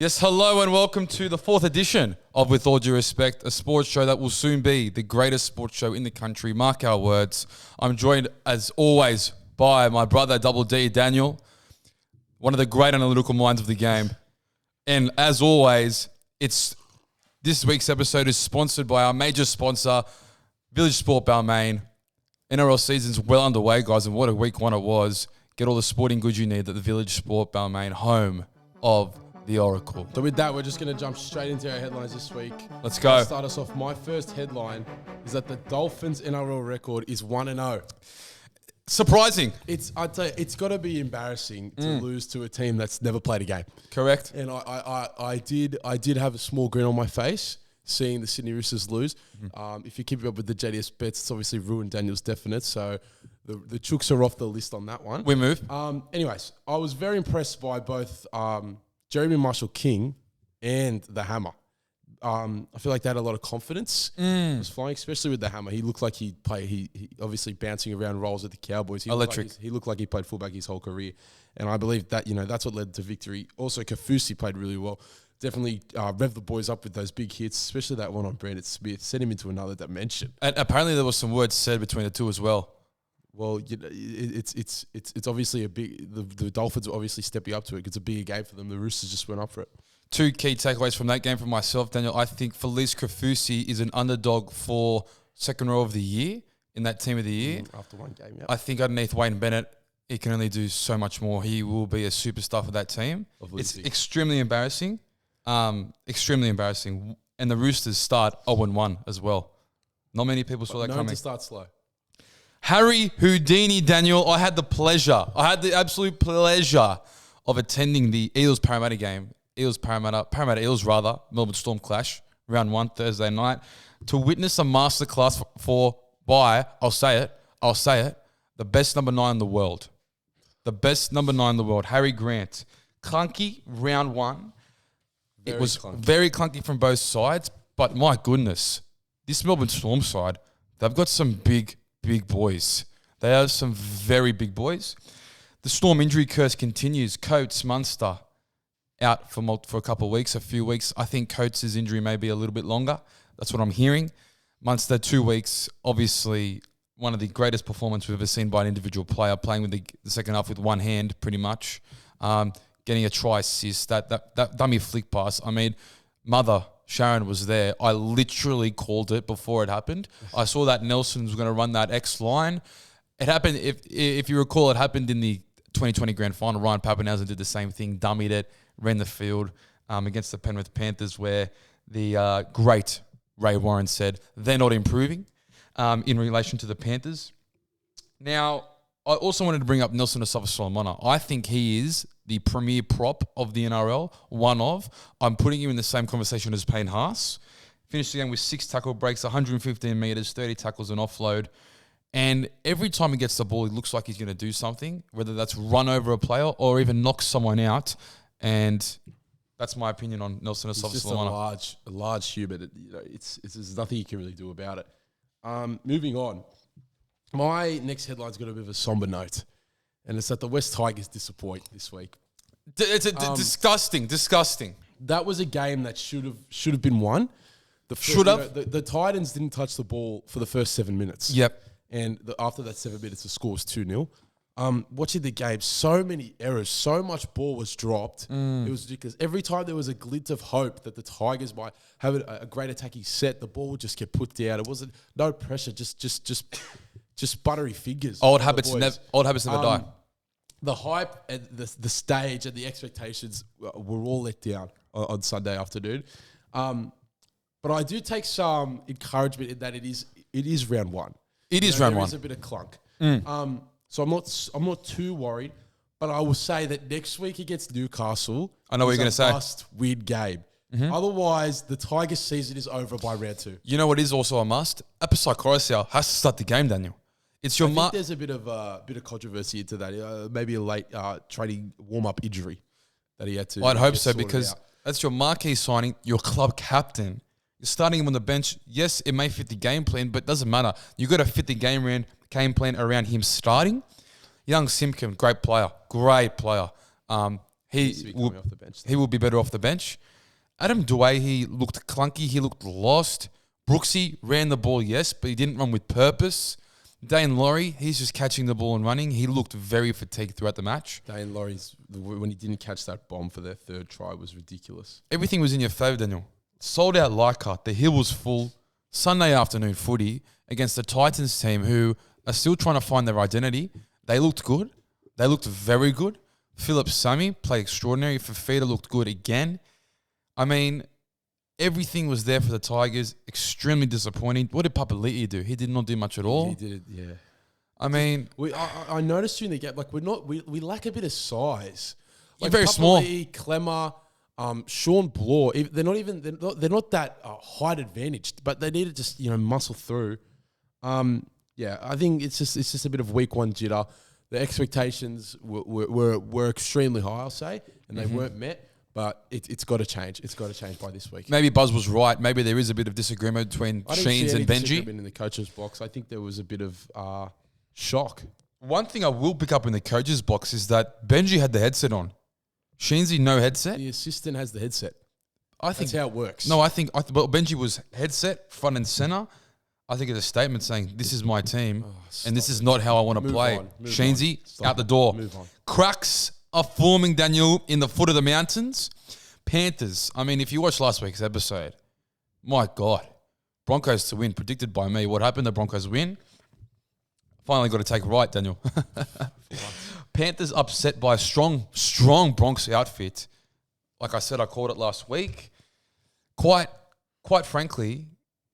Yes, hello and welcome to the 4th edition of With All Due Respect, a sports show that will soon be the greatest sports show in the country. Mark our words. I'm joined, as always, by my brother, W.A.D.R, Daniel, one of the great analytical minds of the game. And as always, this week's episode is sponsored by our major sponsor, Village Sport Balmain. NRL season's well underway, guys, and what a week one it was. Get all the sporting goods you need at the Village Sport Balmain, home of the Oracle. So with that, we're just going to jump straight into our headlines this week. Let's go. To start us off, my first headline is that the Dolphins' NRL record is 1-0. Surprising. I'd say it's got to be embarrassing to lose to a team that's never played a game. Correct. And I did have a small grin on my face seeing the Sydney Roosters lose. If you keep up with the JDS bets, it's obviously ruined Daniel's definite. So the Chooks are off the list on that one. We move. Anyways, I was very impressed by both Jeremy Marshall-King and the Hammer. I feel like they had a lot of confidence. It was flying, especially with the Hammer. He looked like he'd play. He obviously bouncing around roles at the Cowboys. Electric. He looked like he played fullback his whole career, and I believe that that's what led to victory. Also, Kafusi played really well. Definitely rev the boys up with those big hits, especially that one on Brandon Smith. Sent him into another dimension. And apparently there was some words said between the two as well. Well, it's obviously a big. The Dolphins are obviously stepping up to it. It's a bigger game for them. The Roosters just went up for it. Two key takeaways from that game for myself, Daniel. I think Felice Kafusi is an underdog for second row of the year in that team of the year. After one game, yeah. I think underneath Wayne Bennett, he can only do so much more. He will be a superstar for that team. It's extremely embarrassing. Extremely embarrassing. And the Roosters start 0-1 as well. Not many people saw that coming. To start slow. Harry Houdini, Daniel. I had the absolute pleasure of attending the Eels-Parramatta game. Parramatta Eels, Melbourne Storm clash, round 1, Thursday night, to witness a masterclass I'll say it, the best number 9 in the world. The best number 9 in the world, Harry Grant. Clunky, round 1. It was very clunky from both sides, but my goodness, this Melbourne Storm side, they've got some big boys. They are some very big boys. The Storm injury curse continues. Coates, Munster, out for a couple of weeks, a few weeks. I think Coates' injury may be a little bit longer. That's what I'm hearing. Munster, 2 weeks. Obviously, one of the greatest performances we've ever seen by an individual player, playing with the second half with one hand, pretty much. Getting a try assist, that dummy flick pass. I mean, Mother Sharon was there. I literally called it before it happened. I saw that Nelson was going to run that X line. It happened, if you recall, it happened in the 2020 Grand Final. Ryan Papenhuyzen did the same thing, dummied it, ran the field against the Penrith Panthers, where the great Ray Warren said they're not improving in relation to the Panthers. Now, I also wanted to bring up Nelson Asafa-Solomona. I think he is the premier prop of the NRL, I'm putting him in the same conversation as Payne Haas. Finished the game with 6 tackle breaks, 115 metres, 30 tackles and offload. And every time he gets the ball, he looks like he's going to do something, whether that's run over a player or even knock someone out. And that's my opinion on Nelson Asafa-Solomona. It's just a large human. There's nothing you can really do about it. Moving on. My next headline's got a bit of a somber note, and it's that the West Tigers disappoint this week. It's disgusting. That was a game that should have been won. The Titans didn't touch the ball for the first 7 minutes. Yep. And after that 7 minutes, the score was 2-0. Watching the game, so many errors, so much ball was dropped. It was ridiculous. Every time there was a glint of hope that the Tigers might have a great attacking set, the ball would just get put down. It wasn't no pressure, just buttery fingers. Old habits never die. The hype and the stage and the expectations were all let down on Sunday afternoon. But I do take some encouragement in that it is round 1. It is round 1. There is a bit of clunk. So I'm not too worried, but I will say that next week against Newcastle, I know what you're going to say. Must-win game. Otherwise, the Tigers' season is over by round 2. You know what is also a must? Episode Coruscant has to start the game, Daniel. It's your I think there's a bit of controversy into that. Maybe a late training warm-up injury that he had to. I'd hope so, because that's your marquee signing, your club captain. You're starting him on the bench. Yes, it may fit the game plan, but it doesn't matter. You got to fit the game plan around him starting. Young Simpkin, great player. needs to be will, coming off the bench. he will be better off the bench. Adam Douay, he looked clunky. He looked lost. Brooksy ran the ball, yes, but he didn't run with purpose. Dane Laurie, he's just catching the ball and running. He looked very fatigued throughout the match. Dane Laurie's, when he didn't catch that bomb for their third try, was ridiculous. Everything was in your favour, Daniel. Sold out Leichhardt. The hill was full. Sunday afternoon footy against the Titans team who are still trying to find their identity. They looked good. They looked very good. Philip Sammy played extraordinary. Fafita looked good again. I mean, everything was there for the Tigers. Extremely disappointing. What did Papali'i do? He did not do much at all. He did it, yeah. I mean, I noticed during the game, like we lack a bit of size. You're very small. Clemmer, Sean Bloor, they're not that height advantaged, but they need to just muscle through. Yeah, I think it's just a bit of week one jitter. The expectations were extremely high, I'll say, and they weren't met. But it's got to change. It's got to change by this week. Maybe Buzz was right. Maybe there is a bit of disagreement between Sheens and Benji. Disagreement in the coach's box. I think there was a bit of shock. One thing I will pick up in the coach's box is that Benji had the headset on. Sheensy, no headset. The assistant has the headset. I think that's how it works. No, well, Benji was headset, front and center. I think it's a statement saying, this is my team, and this is not how I want to play. Sheensy, out the door. Move on. Cracks are forming, Daniel, in the foot of the mountains. Panthers. I mean, if you watched last week's episode, my God. Broncos to win, predicted by me. What happened? The Broncos win. Finally got to take right, Daniel. Panthers upset by a strong Bronx outfit. Like I said, I called it last week. Quite frankly,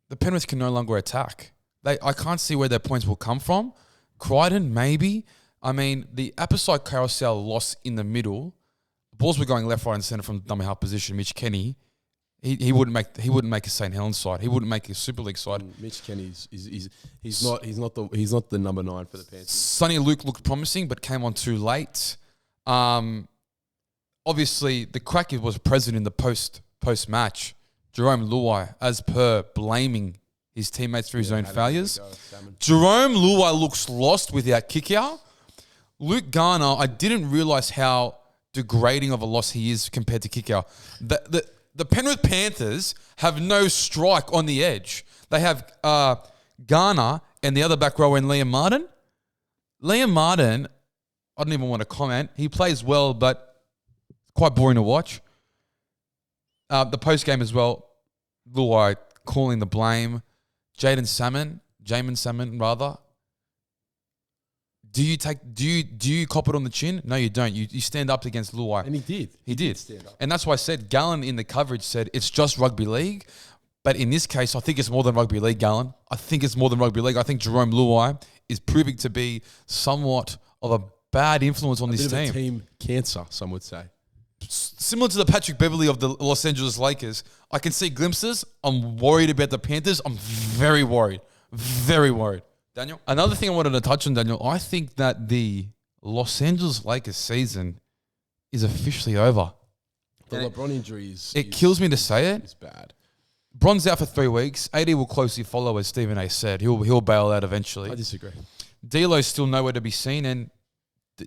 the Penrith can no longer attack. I can't see where their points will come from. Crichton, maybe. I mean, the Apposite carousel loss in the middle. Balls were going left, right, and centre from the dummy half position. Mitch Kenny, he wouldn't make a St Helens side. He wouldn't make a Super League side. Mitch Kenny he's not the number 9 for the Panthers. Sonny Luke looked promising, but came on too late. Obviously, the crack was present in the post match. Jerome Luai, as per, blaming his teammates for his own failures. Jerome Luai looks lost without kick out. Luke Garner, I didn't realise how degrading of a loss he is compared to kick out. The Penrith Panthers have no strike on the edge. They have Garner and the other back row in Liam Martin. Liam Martin, I don't even want to comment. He plays well, but quite boring to watch. The post game as well, Luai calling the blame. Jamin Salmon rather. Do you cop it on the chin? No, you don't. You stand up against Luai. And he did. He did stand up. And that's why I said Gallen in the coverage said it's just rugby league. But in this case, I think it's more than rugby league, Gallen. I think it's more than rugby league. I think Jerome Luai is proving to be somewhat of a bad influence on this team. team. Team cancer, some would say. Similar to the Patrick Beverley of the Los Angeles Lakers, I can see glimpses. I'm worried about the Panthers. I'm very worried. Very worried. Daniel? Another thing I wanted to touch on, Daniel, I think that the Los Angeles Lakers season is officially over. The LeBron injury kills me to say it. It's bad. Bron's out for 3 weeks. AD will closely follow, as Stephen A. said. He'll bail out eventually. I disagree. D'Lo's still nowhere to be seen, and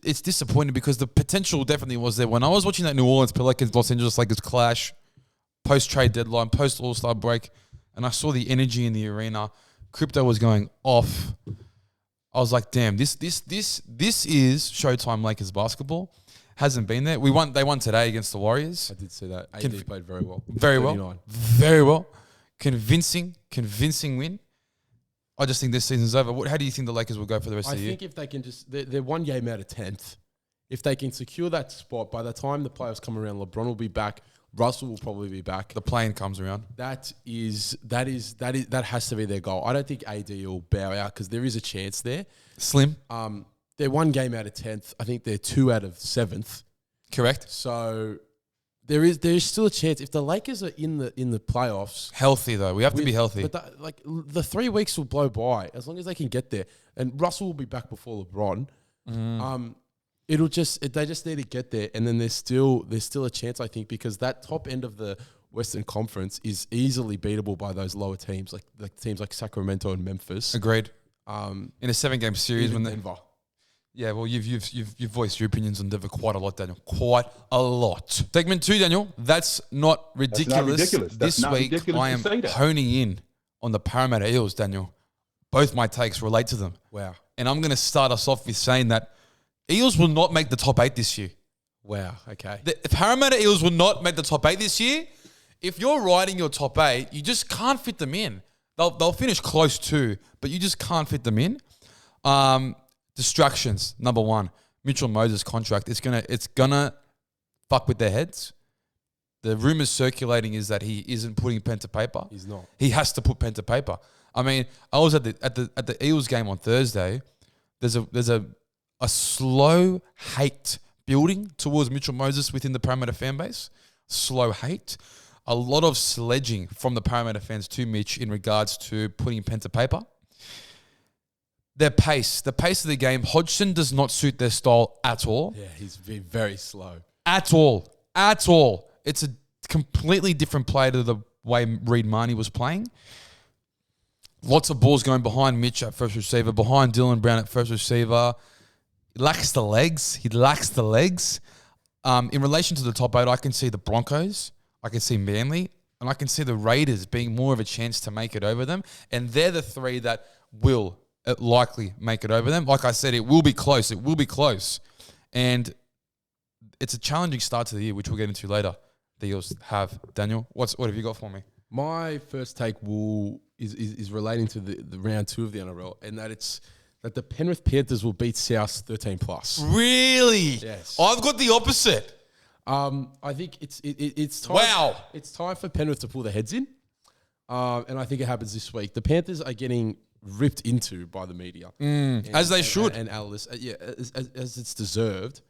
it's disappointing because the potential definitely was there. When I was watching that New Orleans Pelicans Los Angeles Lakers clash, post-trade deadline, post-All-Star break, and I saw the energy in the arena, crypto was going off. I was like, damn, this is Showtime Lakers basketball. Hasn't been there. They won today against the Warriors. I did see that. AD played very well. Very well. Very well. Convincing win. I just think this season's over. How do you think the Lakers will go for the rest of the year? I think if they can they're 1 game out of 10th. If they can secure that spot, by the time the playoffs come around, LeBron will be back. Russell will probably be back. The plane comes around. That has to be their goal. I don't think AD will bow out because there is a chance there. Slim. They're 1 game out of 10th. I think they're 2 out of 7th. Correct. So there is still a chance if the Lakers are in the playoffs. Healthy though, we have to be healthy. But the 3 weeks will blow by as long as they can get there. And Russell will be back before LeBron. They just need to get there, and then there's still a chance, I think, because that top end of the Western Conference is easily beatable by those lower teams, like teams like Sacramento and Memphis. Agreed. In a 7-game series, when Denver. Yeah, well, you've voiced your opinions on Denver quite a lot, Daniel. Quite a lot. Segment 2, Daniel. That's not ridiculous. This week, I am honing in on the Parramatta Eels, Daniel. Both my takes relate to them. Wow. And I'm going to start us off with saying that Eels will not make the top 8 this year. Wow. Okay. The Parramatta Eels will not make the top 8 this year. If you're riding your top 8, you just can't fit them in. They'll finish close to, but you just can't fit them in. Distractions, number 1. Mitchell Moses' contract. It's gonna fuck with their heads. The rumors circulating is that he isn't putting pen to paper. He's not. He has to put pen to paper. I mean, I was at the Eels game on Thursday. There's a slow hate building towards Mitchell Moses within the Parramatta fan base. Slow hate. A lot of sledging from the Parramatta fans to Mitch in regards to putting pen to paper. The pace of the game, Hodgson does not suit their style at all. Yeah, he's been very slow. At all. It's a completely different play to the way Reid Marnie was playing. Lots of balls going behind Mitch at first receiver, behind Dylan Brown at first receiver. He lacks the legs. In relation to the top 8, I can see the Broncos, I can see Manly, and I can see the Raiders being more of a chance to make it over them. And they're the 3 that will likely make it over them. Like I said, it will be close. And it's a challenging start to the year, which we'll get into later. The Eels have. Daniel, what have you got for me? My first take is relating to the round 2 of the NRL, and that the Penrith Panthers will beat South 13+. Really? Yes. I've got the opposite. I think it's time. Wow. It's time for Penrith to pull their heads in, and I think it happens this week. The Panthers are getting ripped into by the media, as they should, and analysts. As it's deserved.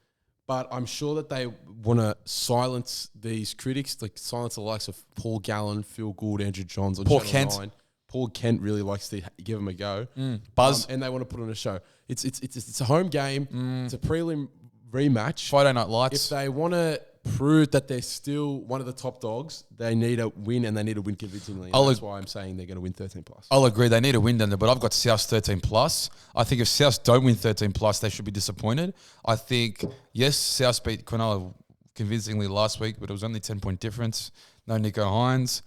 But I'm sure that they want to silence these critics, like silence the likes of Paul Gallen, Phil Gould, Andrew Johns, on Paul Channel Kent. 9. Paul Kent really likes to give them a go. Buzz. And they want to put on a show. It's a home game. It's a prelim rematch. Friday Night Lights. If they want to prove that they're still one of the top dogs, they need a win, and they need to win convincingly. That's why I'm saying they're going to win 13+. I'll agree. They need a win down there, but I've got South 13+. I think if South don't win 13+, they should be disappointed. I think, yes, South beat Cronulla convincingly last week, but it was only 10-point difference. No Nico Hines.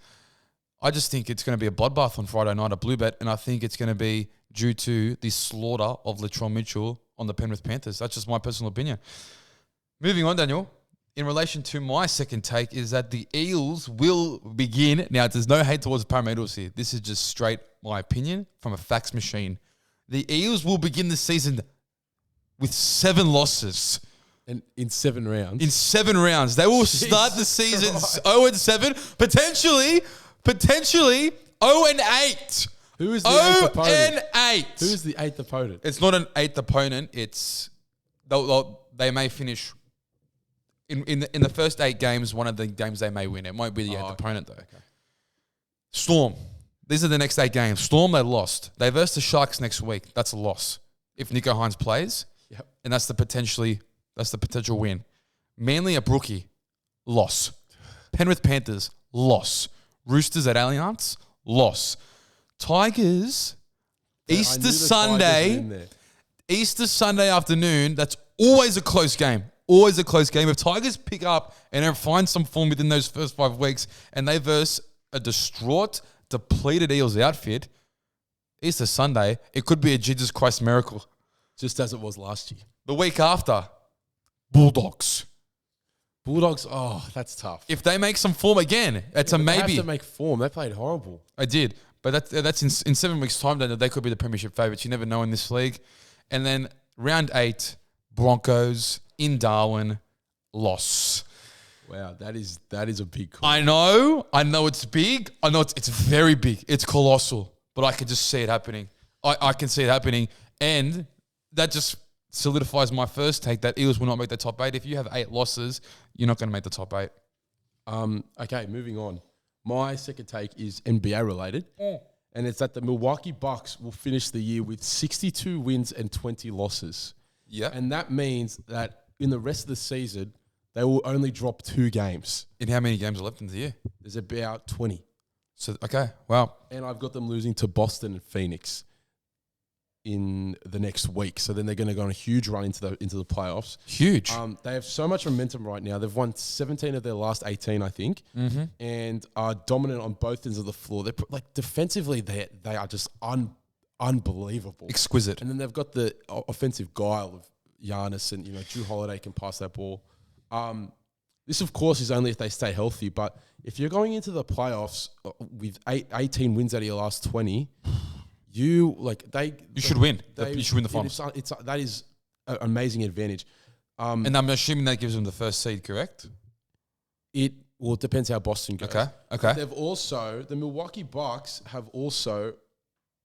I just think it's going to be a bloodbath on Friday night at Bluebet, and I think it's going to be due to the slaughter of Latrell Mitchell on the Penrith Panthers. That's just my personal opinion. Moving on, Daniel. In relation to my second take is that the Eels will begin. Now, there's no hate towards the Parramatta here. This is just straight my opinion from a fax machine. The Eels will begin the season with 7 losses. And in 7 rounds. In 7 rounds. They will start the season 0-7, potentially 0-8. Who is the 8th opponent? 0-8. Who is the 8th opponent? It's not an 8th opponent. It's they may finish in the first 8 games. One of the games they may win. It won't be the 8th opponent though. Okay. Storm. These are the next 8 games. Storm, they lost. They verse the Sharks next week. That's a loss. If Nico Hines plays, and that's the potential win. Manly at Brookie, loss. Penrith Panthers, loss. Roosters at Allianz, loss. Tigers, Easter Sunday afternoon. That's always a close game. Always a close game. If Tigers pick up and then find some form within those first 5 weeks and they verse a distraught, depleted Eels outfit, Easter Sunday, it could be a Jesus Christ miracle. Just as it was last year. The week after, Bulldogs. Oh, that's tough. If they make some form again, it's a maybe. They have to make form. They played horrible. I did. But that's in 7 weeks' time, then they could be the premiership favourites. You never know in this league. And then round 8, Broncos in Darwin, loss. Wow, that is a big call. I know it's big. I know it's very big. It's colossal. But I can just see it happening. I can see it happening. And that just solidifies my first take that Eels will not make the top 8. If you have 8 losses, you're not going to make the top 8. Okay, moving on. My second take is NBA related. And it's that the Milwaukee Bucks will finish the year with 62 wins and 20 losses. Yeah. And that means that in the rest of the season, they will only drop 2 games. And how many games are left in the year? There's about 20. So, okay, wow. And I've got them losing to Boston and Phoenix. in the next week. So then they're going to go on a huge run into the playoffs. Huge. They have so much momentum right now. They've won 17 of their last 18, I think, and are dominant on both ends of the floor. They're defensively, they are just unbelievable, Exquisite. And then they've got the offensive guile of Giannis, and Drew Holiday can pass that ball. This, of course, is only if they stay healthy. But if you're going into the playoffs with 18 wins out of your last 20. You should win. You should win the finals. That is an amazing advantage. And I'm assuming that gives them the first seed, correct? It depends how Boston goes. Okay. The Milwaukee Bucks have also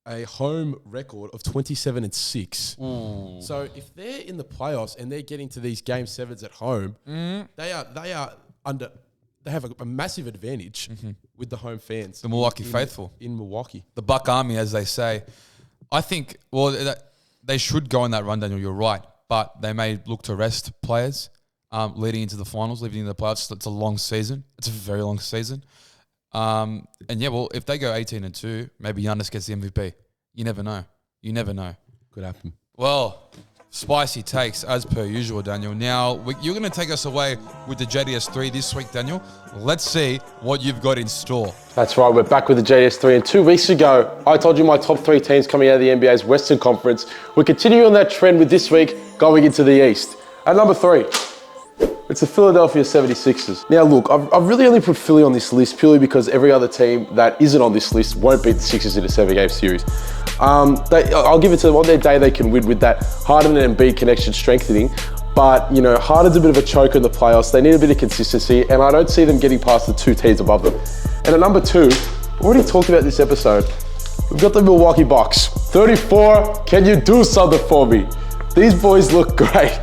a home record of 27-6. Ooh. So if they're in the playoffs and they're getting to these game sevens at home, they have a massive advantage with the home fans. The Milwaukee faithful. In Milwaukee. The Buck Army, as they say. I think, they should go on that run, Daniel. You're right. But they may look to rest players leading into the finals, leading into the playoffs. It's a long season. It's a very long season. If they go 18-2, maybe Giannis gets the MVP. You never know. Could happen. Well, spicy takes as per usual, Daniel. Now, you're going to take us away with the JDS3 this week, Daniel. Let's see what you've got in store. That's right, we're back with the JDS3. And 2 weeks ago, I told you my top 3 teams coming out of the NBA's Western Conference. We're continuing on that trend with this week going into the East. At number 3, it's the Philadelphia 76ers. Now look, I've really only put Philly on this list purely because every other team that isn't on this list won't beat the Sixers in a 7-game series. I'll give it to them on their day. They can win with that Harden and Embiid connection strengthening. But, Harden's a bit of a choke in the playoffs. They need a bit of consistency, and I don't see them getting past the 2 teams above them. And at number 2, we already talked about this episode. We've got the Milwaukee Bucks. 34, can you do something for me? These boys look great.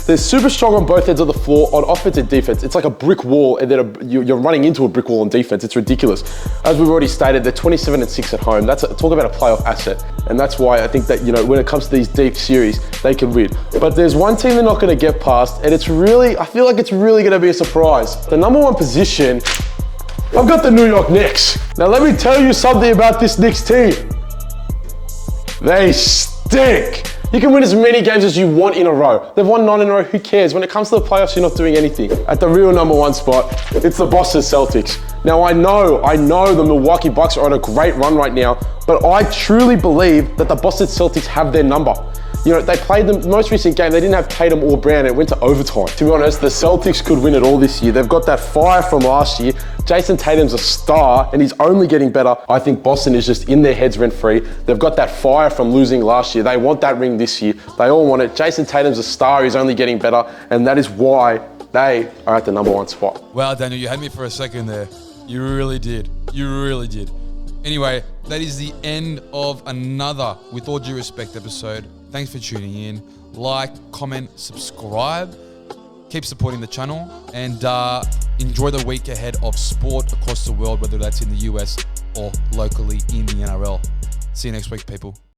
They're super strong on both ends of the floor on offense and defense. It's like a brick wall, and then you're running into a brick wall on defense. It's ridiculous. As we've already stated, they're 27-6 at home. Talk about a playoff asset. And that's why I think that, when it comes to these deep series, they can win. But there's one team they're not going to get past, and I feel like it's really going to be a surprise. The number 1 position, I've got the New York Knicks. Now let me tell you something about this Knicks team. They stink. You can win as many games as you want in a row. They've won 9 in a row, who cares? When it comes to the playoffs, you're not doing anything. At the real number 1 spot, it's the Boston Celtics. Now I know the Milwaukee Bucks are on a great run right now, but I truly believe that the Boston Celtics have their number. They played the most recent game, they didn't have Tatum or Brown, and it went to overtime. To be honest, the Celtics could win it all this year. They've got that fire from last year. Jason Tatum's a star, and he's only getting better. I think Boston is just in their heads rent-free. They've got that fire from losing last year. They want that ring this year. They all want it. Jason Tatum's a star, he's only getting better, and that is why they are at the number 1 spot. Wow, Daniel, you had me for a second there. You really did. Anyway, that is the end of another With All Due Respect episode. Thanks for tuning in. Like, comment, subscribe. Keep supporting the channel. And enjoy the week ahead of sport across the world, whether that's in the US or locally in the NRL. See you next week, people.